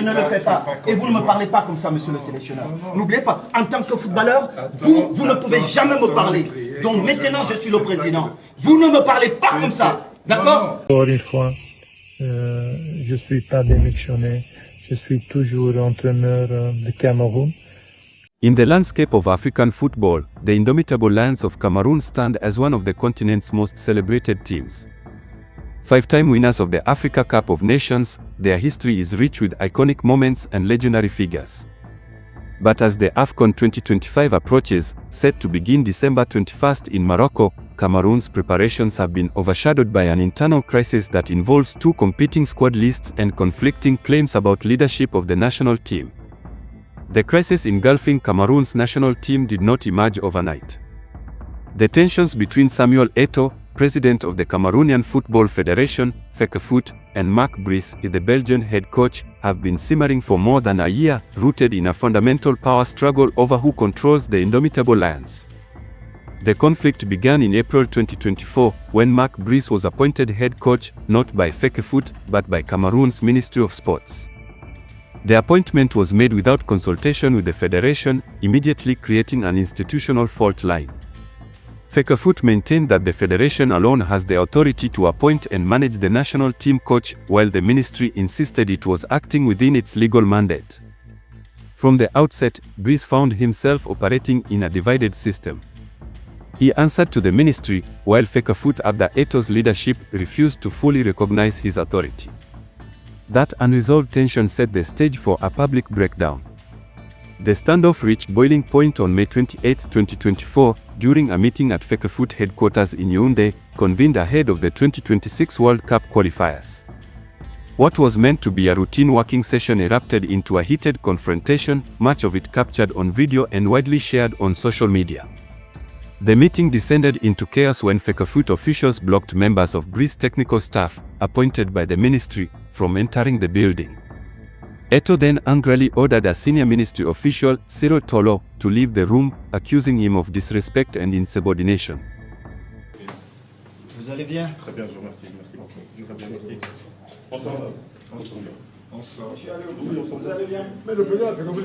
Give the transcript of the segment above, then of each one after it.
ne le fais pas. Et vous ne me parlez pas comme ça, monsieur le sélectionneur. N'oubliez pas, en tant que footballeur, vous ne pouvez jamais me parler. Donc maintenant, je suis le président. Vous ne me parlez pas comme ça. D'accord? Encore une fois, je ne suis pas démissionné. Je suis toujours entraîneur de Cameroon. In the landscape of African football, the Indomitable Lions of Cameroon stand as one of the continent's most celebrated teams. Five-time winners of the Africa Cup of Nations, their history is rich with iconic moments and legendary figures. But as the AFCON 2025 approaches, set to begin December 21st in Morocco, Cameroon's preparations have been overshadowed by an internal crisis that involves two competing squad lists and conflicting claims about leadership of the national team. The crisis engulfing Cameroon's national team did not emerge overnight. The tensions between Samuel Eto'o, president of the Cameroonian Football Federation, FECAFOOT, and Marc Brys, the Belgian head coach, have been simmering for more than a year, rooted in a fundamental power struggle over who controls the Indomitable Lions. The conflict began in April 2024, when Marc Brys was appointed head coach, not by FECAFOOT, but by Cameroon's Ministry of Sports. The appointment was made without consultation with the federation, immediately creating an institutional fault line. FECAFOOT maintained that the federation alone has the authority to appoint and manage the national team coach, while the ministry insisted it was acting within its legal mandate. From the outset, Brys found himself operating in a divided system. He answered to the ministry, while FECAFOOT under Eto'o's leadership refused to fully recognize his authority. That unresolved tension set the stage for a public breakdown. The standoff reached boiling point on May 28, 2024, during a meeting at FECAFOOT headquarters in Yaoundé, convened ahead of the 2026 World Cup qualifiers. What was meant to be a routine working session erupted into a heated confrontation, much of it captured on video and widely shared on social media. The meeting descended into chaos when FECAFOOT officials blocked members of Brys' technical staff, appointed by the ministry, from entering the building. Eto'o then angrily ordered a senior ministry official, Eto'o, to leave the room, accusing him of disrespect and insubordination. Vous allez bien? Très bien, je vous remercie. Merci. Ok. Très bien, merci. On s'en va. On s'en va. Vous allez bien? Mais le président a fait comme le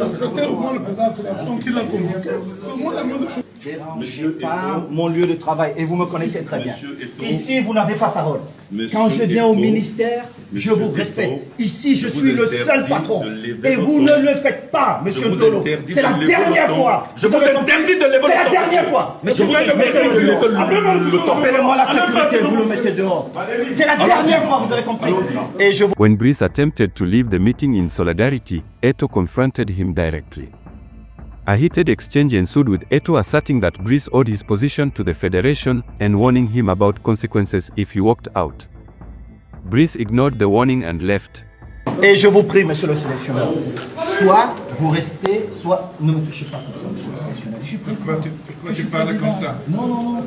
secrétaire, moi, le président de la fédération, qui l'a convoqué, c'est moi la moindre chose. Dérangez pas mon lieu de travail, et vous me connaissez très bien. Eto'o, Ici, vous n'avez pas parole. Monsieur Quand je viens au Eto'o, ministère, je vous respecte. Eto'o, Ici, je je suis vous le interdis seul patron. de lever Et vous votre ne le faites pas, monsieur vous Eto'o. interdis C'est de la lever dernière votre fois. Je vous interdis de lever C'est la votre dernière fois. Monsieur, appelez-moi la sécurité, vous le mettez dehors. C'est la dernière fois, vous avez compris. Et je vous... When Brys attempted to leave the meeting in solidarity, Eto'o confronted him directly. A heated exchange ensued, with Eto'o asserting that Brys owed his position to the federation and warning him about consequences if he walked out. Brys ignored the warning and left. Et je vous prie, monsieur le sélectionneur, soit vous restez, soit ne me touchez pas comme ça, monsieur le sélectionneur. Je suis président. Pourquoi tu parles comme ça? Non, non, non,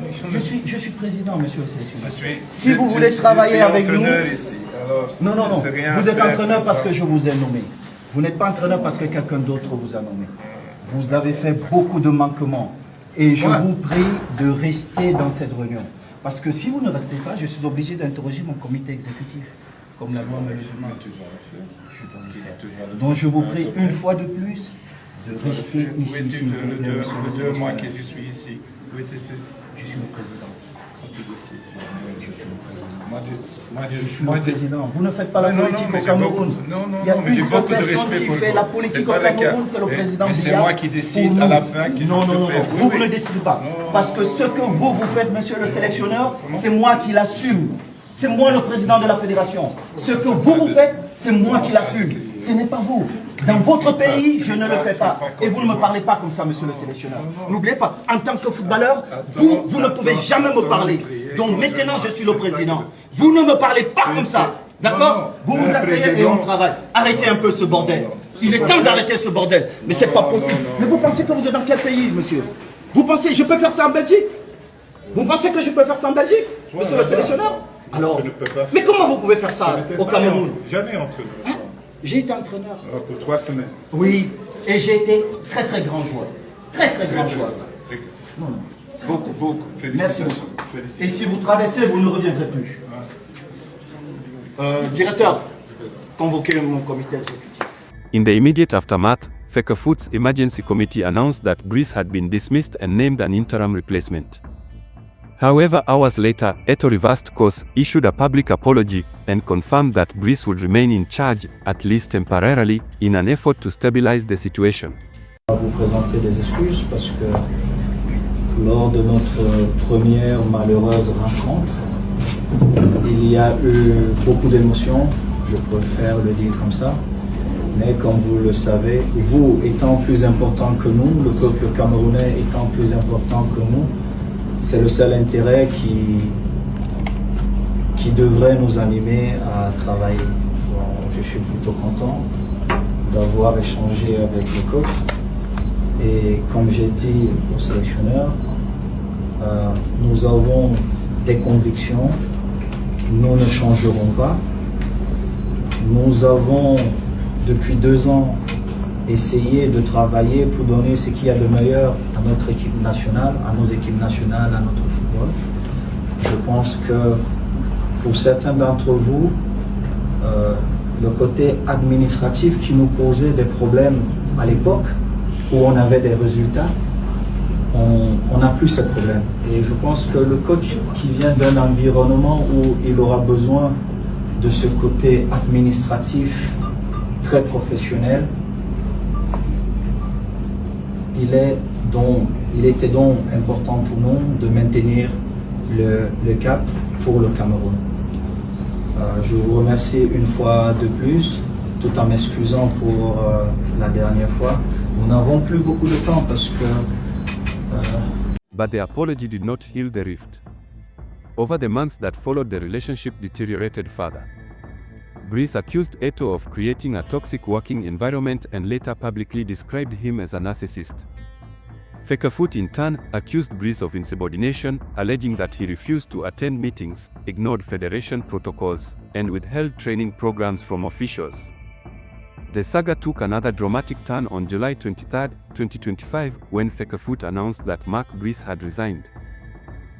je suis président, monsieur le sélectionneur. Si Je vous voulez travailler avec nous... ici, alors, Non, non, non, c'est rien vous à êtes faire. entraîneur parce que je vous ai nommé. Vous n'êtes pas entraîneur parce que quelqu'un d'autre vous a nommé. Vous avez fait beaucoup de manquements. Et je vous prie de rester dans cette réunion. Parce que si vous ne restez pas, je suis obligé d'interroger mon comité exécutif. Comme la loi me le demande. Je vais pas le faire. Donc je vous prie une fois de plus de rester Où ici. étais-tu s'il vous plaît, le monsieur le 2 sélectionneur. mois que je suis ici? Où étais-tu? Je suis le président. Je suis le président. Je suis Moi, le président. Vous ne faites pas la Non, non, politique mais au j'ai Cameroun. beaucoup- non, non, Il y a non, mais une j'ai seule beaucoup de personne respect qui pour fait vous. la politique C'est au pas le cas. Cameroun, c'est le président Mais c'est Biya. moi qui décide Pour à la nous. fin qui Non, je non, peux non, faire. vous, Oui, vous ne oui. décidez pas. Non, Parce que ce que vous faites, monsieur le sélectionneur, c'est moi qui l'assume. C'est moi le président de la fédération. Ce que vous faites, c'est moi qui l'assume. Ce n'est pas vous. Dans votre pays, je ne le fais pas. Et vous ne me parlez pas comme ça, monsieur le sélectionneur. N'oubliez pas, en tant que footballeur, vous ne pouvez jamais me parler. Donc maintenant, je suis le président. Vous ne me parlez pas comme ça. D'accord? Vous vous asseyez et on travaille. Arrêtez un peu ce bordel. Il est temps d'arrêter ce bordel. Mais c'est pas possible. Mais vous pensez que vous êtes dans quel pays, monsieur? Vous pensez, je peux faire ça en Belgique? Vous pensez que je peux faire ça en Belgique, monsieur le sélectionneur? Alors, mais comment vous pouvez faire ça au Cameroun? Jamais entraîneur. Hein? J'ai été entraîneur. Pour 3 semaines. Oui, et j'ai été très très grand joueur. Très très grand joueur. Non, non. Beaucoup, beaucoup. Merci Félicitations. beaucoup. Et si vous traversez, vous ne reviendrez plus. Directeur, convoquer mon comité exécutif. In the immediate aftermath, FECAFOOT's emergency committee announced that Brys had been dismissed and named an interim replacement. However, hours later, Eto'o reversed course, issued a public apology, and confirmed that Brys would remain in charge, at least temporarily, in an effort to stabilize the situation. Je vais vous présenter des excuses parce que lors de notre première malheureuse rencontre, il y a eu beaucoup d'émotions, je préfère le dire comme ça, mais comme vous le savez, vous étant plus important que nous, le peuple camerounais étant plus important que nous, c'est le seul intérêt qui devrait nous animer à travailler. Bon, je suis plutôt content d'avoir échangé avec le coach et comme j'ai dit au sélectionneur, nous avons des convictions, nous ne changerons pas. Nous avons depuis 2 ans essayé de travailler pour donner ce qu'il y a de meilleur à notre équipe nationale, à nos équipes nationales, à notre football. Je pense que pour certains d'entre vous, le côté administratif qui nous posait des problèmes à l'époque, où on avait des résultats, on n'a plus ce problème. Et je pense que le coach qui vient d'un environnement où il aura besoin de ce côté administratif très professionnel, il était donc important pour nous de maintenir le cap pour le Cameroun. Je vous remercie une fois de plus, tout en m'excusant pour la dernière fois. Nous n'avons plus beaucoup de temps parce que... But the apology did not heal the rift. Over the months that followed, the relationship deteriorated further. Brys accused Eto'o of creating a toxic working environment and later publicly described him as a narcissist. FECAFOOT in turn accused Brys of insubordination, alleging that he refused to attend meetings, ignored federation protocols, and withheld training programs from officials. The saga took another dramatic turn on July 23, 2025, when FECAFOOT announced that Marc Brys had resigned.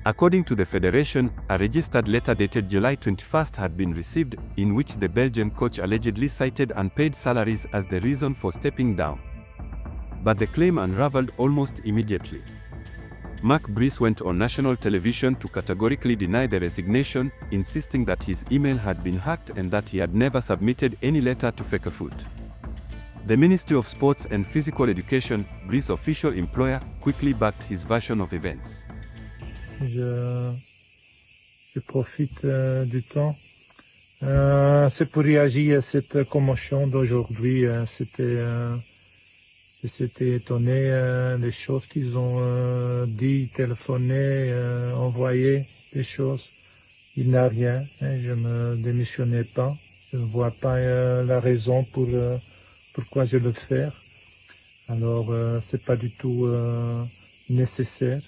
According to the federation, a registered letter dated July 21 had been received, in which the Belgian coach allegedly cited unpaid salaries as the reason for stepping down. But the claim unraveled almost immediately. Marc Brys went on national television to categorically deny the resignation, insisting that his email had been hacked and that he had never submitted any letter to FECAFOOT. The Ministry of Sports and Physical Education, Brys' official employer, quickly backed his version of events. Je profite du temps. C'est pour réagir à cette commotion d'aujourd'hui. J'étais étonné des choses qu'ils ont dit, téléphoné, envoyé, des choses. Il n'a rien. Je ne démissionnais pas. Je ne vois pas la raison pourquoi je le fais. Alors, c'est pas du tout nécessaire.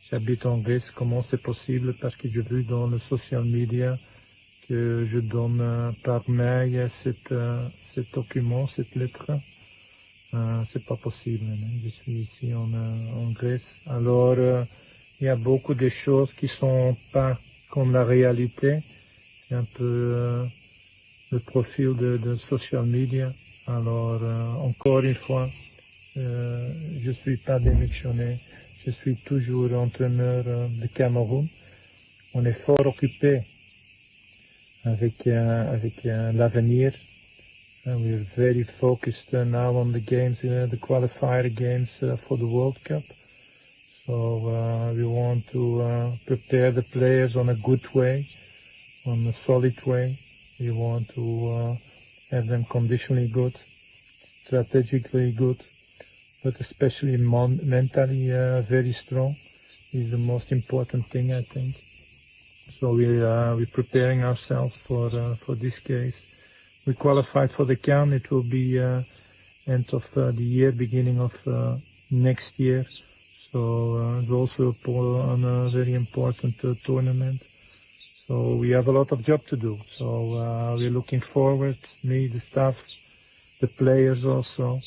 J'habite en Grèce, comment c'est possible? Parce que j'ai vu dans le social media que je donne par mail ce document, cette lettre. C'est pas possible. Je suis ici en Grèce. Alors, il y a beaucoup de choses qui sont pas comme la réalité. C'est un peu le profil de social media. Alors, encore une fois, je suis pas démissionné. Je suis toujours entraîneur de Cameroun. On est fort occupé avec l'avenir. We're very focused now on the games, the qualifier games for the World Cup. So we want to prepare the players on a good way, on a solid way. We want to have them conditionally good, strategically good, but especially mentally very strong is the most important thing, I think. So we're preparing ourselves for this case. We qualified for the CAN. It will be end of the year, beginning of next year. So it's also a very important tournament. So we have a lot of job to do. So we're looking forward, me, the staff, the players also.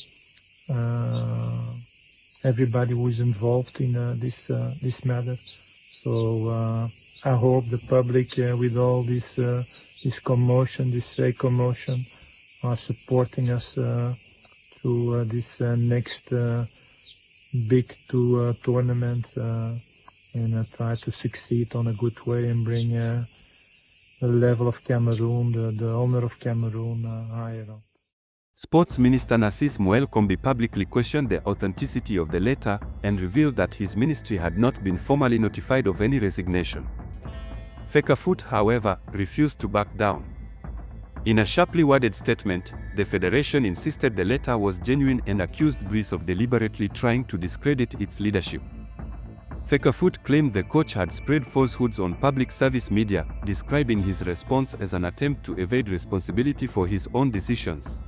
Everybody who is involved in this matter. So I hope the public, with all this commotion, this fake commotion, are supporting us through this next big two tournament and try to succeed on a good way and bring the level of Cameroon, the honor of Cameroon higher up. Sports Minister Narcisse Moelle Kombi publicly questioned the authenticity of the letter and revealed that his ministry had not been formally notified of any resignation. FECAFOOT, however, refused to back down. In a sharply worded statement, the federation insisted the letter was genuine and accused Brys of deliberately trying to discredit its leadership. FECAFOOT claimed the coach had spread falsehoods on public service media, describing his response as an attempt to evade responsibility for his own decisions.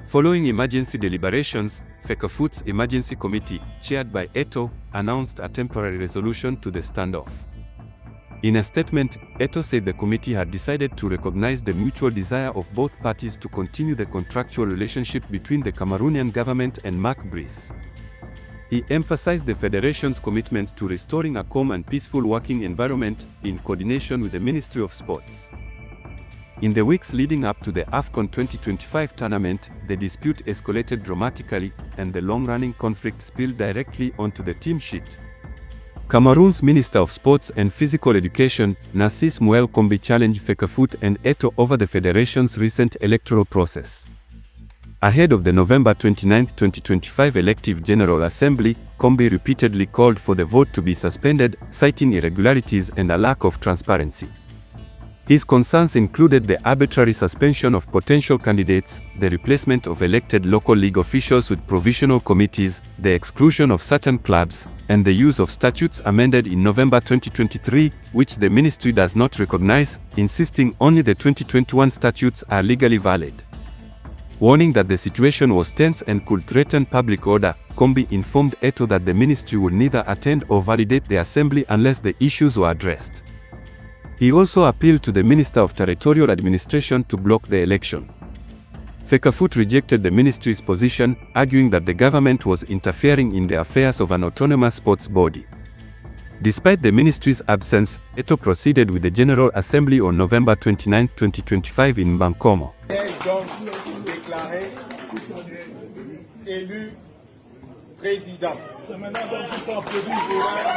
Following emergency deliberations, FECAFOOT's emergency committee, chaired by Eto'o, announced a temporary resolution to the standoff. In a statement, Eto'o said the committee had decided to recognize the mutual desire of both parties to continue the contractual relationship between the Cameroonian government and Marc Brys. He emphasized the federation's commitment to restoring a calm and peaceful working environment in coordination with the Ministry of Sports. In the weeks leading up to the AFCON 2025 tournament, the dispute escalated dramatically, and the long-running conflict spilled directly onto the team sheet. Cameroon's Minister of Sports and Physical Education, Narcisse Moelle Kombi, challenged FECAFOOT and Eto'o over the federation's recent electoral process. Ahead of the November 29, 2025 elective General Assembly, Kombi repeatedly called for the vote to be suspended, citing irregularities and a lack of transparency. His concerns included the arbitrary suspension of potential candidates, the replacement of elected local league officials with provisional committees, the exclusion of certain clubs, and the use of statutes amended in November 2023, which the ministry does not recognize, insisting only the 2021 statutes are legally valid. Warning that the situation was tense and could threaten public order, Kombi informed Eto'o that the ministry would neither attend or validate the assembly unless the issues were addressed. He also appealed to the Minister of Territorial Administration to block the election. FECAFOOT rejected the ministry's position, arguing that the government was interfering in the affairs of an autonomous sports body. Despite the ministry's absence, Eto'o proceeded with the General Assembly on November 29, 2025 in Bankomo. Élu président. C'est maintenant donc qu'il faut applaudir pour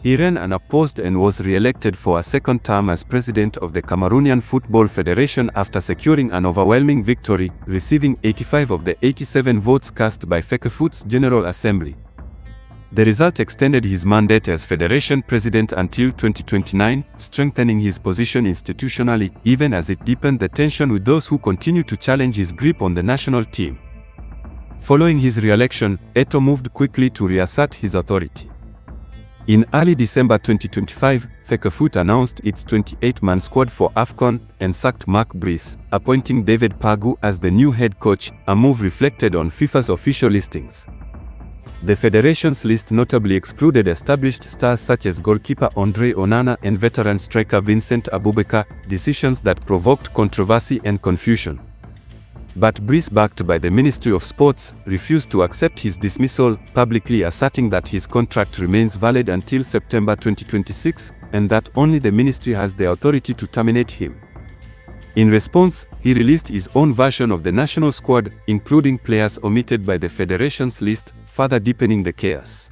He ran unopposed and was re-elected for a second term as president of the Cameroonian Football Federation after securing an overwhelming victory, receiving 85 of the 87 votes cast by FECAFOOT's General Assembly. The result extended his mandate as Federation President until 2029, strengthening his position institutionally, even as it deepened the tension with those who continue to challenge his grip on the national team. Following his re-election, Eto'o moved quickly to reassert his authority. In early December 2025, FECAFOOT announced its 28-man squad for AFCON and sacked Marc Brys, appointing David Pagu as the new head coach, a move reflected on FIFA's official listings. The federation's list notably excluded established stars such as goalkeeper Andre Onana and veteran striker Vincent Aboubakar, decisions that provoked controversy and confusion. But Brys, backed by the Ministry of Sports, refused to accept his dismissal, publicly asserting that his contract remains valid until September 2026, and that only the ministry has the authority to terminate him. In response, he released his own version of the national squad, including players omitted by the federation's list, further deepening the chaos.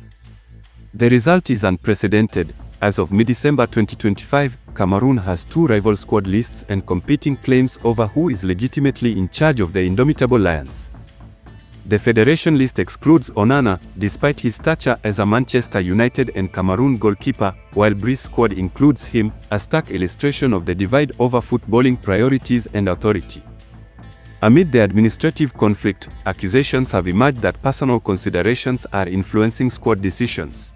The result is unprecedented. As of mid-December 2025, Cameroon has two rival squad lists and competing claims over who is legitimately in charge of the Indomitable Lions. The federation list excludes Onana, despite his stature as a Manchester United and Cameroon goalkeeper, while Brys' squad includes him, a stark illustration of the divide over footballing priorities and authority. Amid the administrative conflict, accusations have emerged that personal considerations are influencing squad decisions.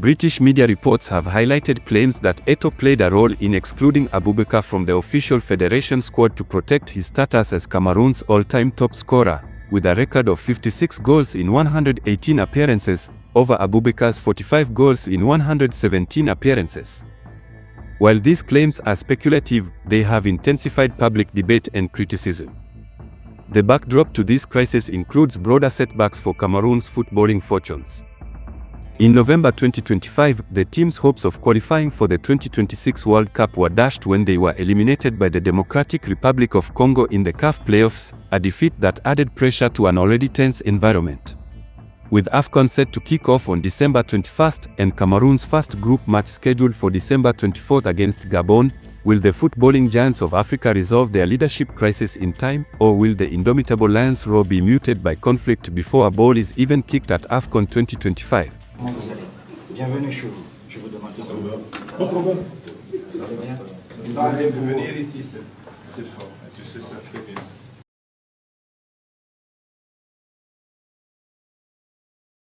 British media reports have highlighted claims that Eto'o played a role in excluding Abubakar from the official federation squad to protect his status as Cameroon's all-time top scorer, with a record of 56 goals in 118 appearances, over Abubakar's 45 goals in 117 appearances. While these claims are speculative, they have intensified public debate and criticism. The backdrop to this crisis includes broader setbacks for Cameroon's footballing fortunes. In November 2025, the team's hopes of qualifying for the 2026 World Cup were dashed when they were eliminated by the Democratic Republic of Congo in the CAF playoffs, a defeat that added pressure to an already tense environment. With AFCON set to kick off on December 21st and Cameroon's first group match scheduled for December 24th against Gabon, will the footballing giants of Africa resolve their leadership crisis in time, or will the Indomitable Lions' roar be muted by conflict before a ball is even kicked at AFCON 2025? Comment vous allez? Bienvenue chez vous. Je vous demande tout ça. Ça va bien. Venir ici, c'est fort. Tu sais ça très bien.